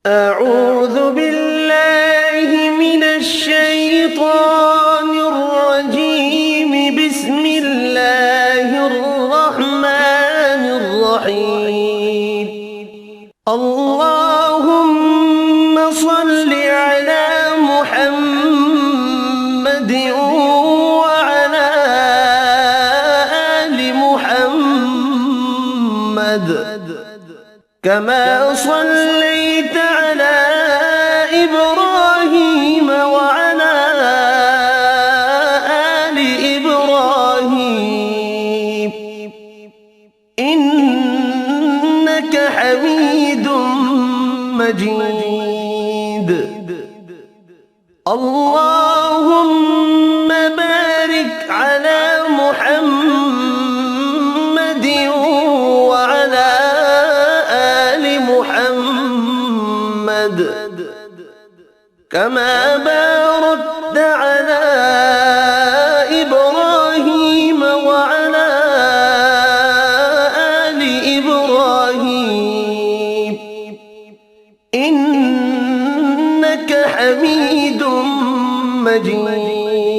أعوذ بالله من الشيطان الرجيم. بسم الله الرحمن الرحيم. اللهم صل على محمد وعلى آل محمد كما صليت على إبراهيم وعلى آل إبراهيم إنك حميد مجيد. اللهم بارك على محمد وعلى آل محمد كما باركت على إبراهيم وعلى آل إبراهيم إنك حميد مجيد.